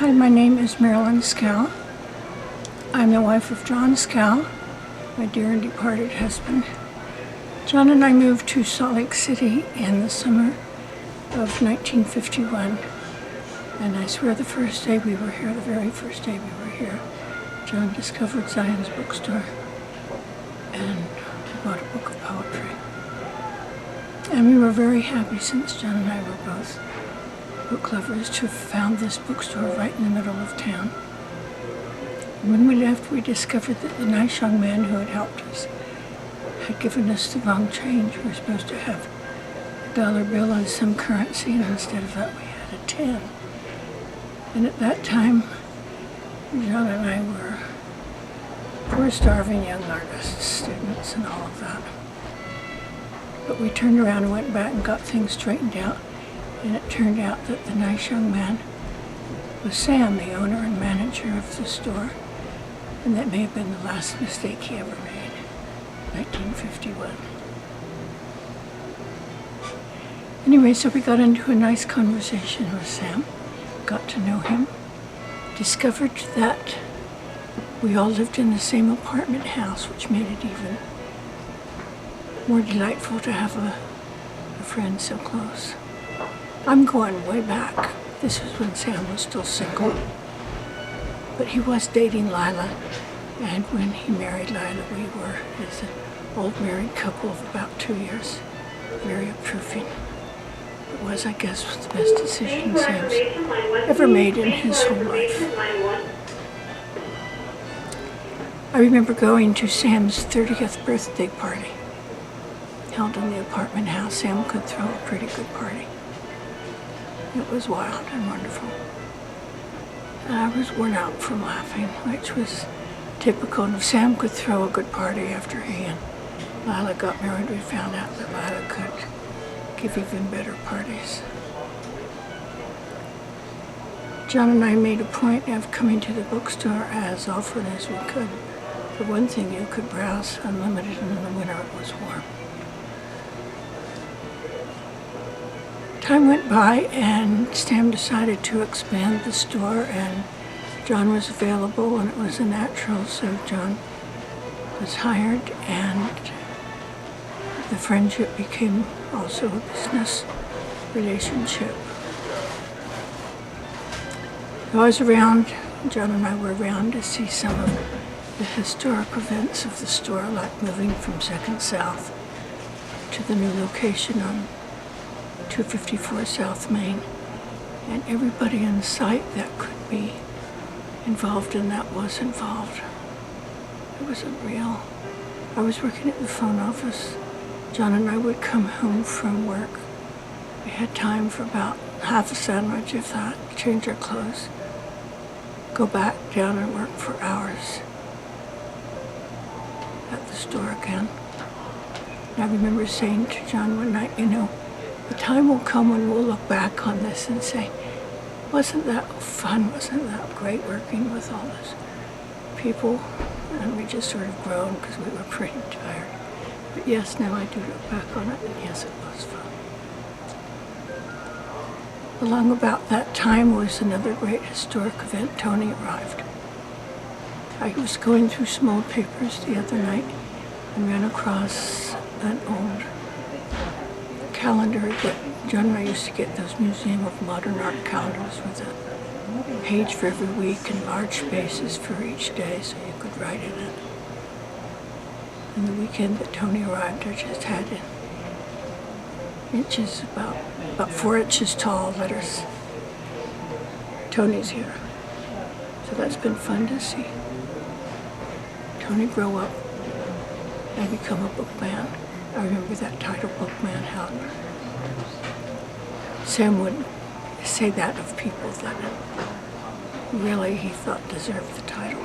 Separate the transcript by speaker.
Speaker 1: Hi, my name is Marilyn Schow. I'm the wife of John Schow, my dear and departed husband. John and I moved to Salt Lake City in the summer of 1951. And I swear the first day we were here, the very first day we were here, John discovered Zion's bookstore and bought a book of poetry. And we were very happy, since John and I were both book lovers, to have found this bookstore right in the middle of town. And when we left, we discovered that the nice young man who had helped us had given us the wrong change. We were supposed to have a dollar bill and some currency, and instead of that we had a 10. And at that time, John and I were poor, starving young artists, students, and all of that. But we turned around and went back and got things straightened out, and it turned out that the nice young man was Sam, the owner and manager of the store, and that may have been the last mistake he ever made, 1951. Anyway, so we got into a nice conversation with Sam, got to know him, discovered that we all lived in the same apartment house, which made it even more delightful to have a friend so close. I'm going way back. This was when Sam was still single, but he was dating Lila, and when he married Lila, we were as an old married couple of about 2 years, very approving. It was, I guess, the best decision Sam's ever made in his whole life. I remember going to Sam's 30th birthday party, held in the apartment house. Sam could throw a pretty good party. It was wild and wonderful. And I was worn out from laughing, which was typical. And if Sam could throw a good party after he and Lila got married, we found out that Lila could give even better parties. John and I made a point of coming to the bookstore as often as we could. For one thing, you could browse unlimited, and in the winter it was warm. Time went by and Sam decided to expand the store, and John was available and it was a natural, so John was hired, and the friendship became also a business relationship. I was around, John and I were around to see some of the historic events of the store, like moving from 2nd South to the new location on 254 South Main, and everybody in sight that could be involved in that was involved. It was unreal. I was working at the phone office. John and I would come home from work. We had time for about half a sandwich, if that, change our clothes, go back down and work for hours at the store again. And I remember saying to John one night, you know, the time will come when we'll look back on this and say, wasn't that fun? Wasn't that great working with all those people? And we just sort of groaned because we were pretty tired. But yes, now I do look back on it, and yes, it was fun. Along about that time was another great historic event. Tony arrived. I was going through some old papers the other night and ran across an old calendar that John and I used to get, those Museum of Modern Art calendars with a page for every week and large spaces for each day so you could write in it. And the weekend that Tony arrived, I just had in inches, about 4 inches tall letters. Tony's here. So that's been fun to see. Tony grow up and become a bookman. I remember that title, Bookman, how Sam would say that of people that really he thought deserved the title.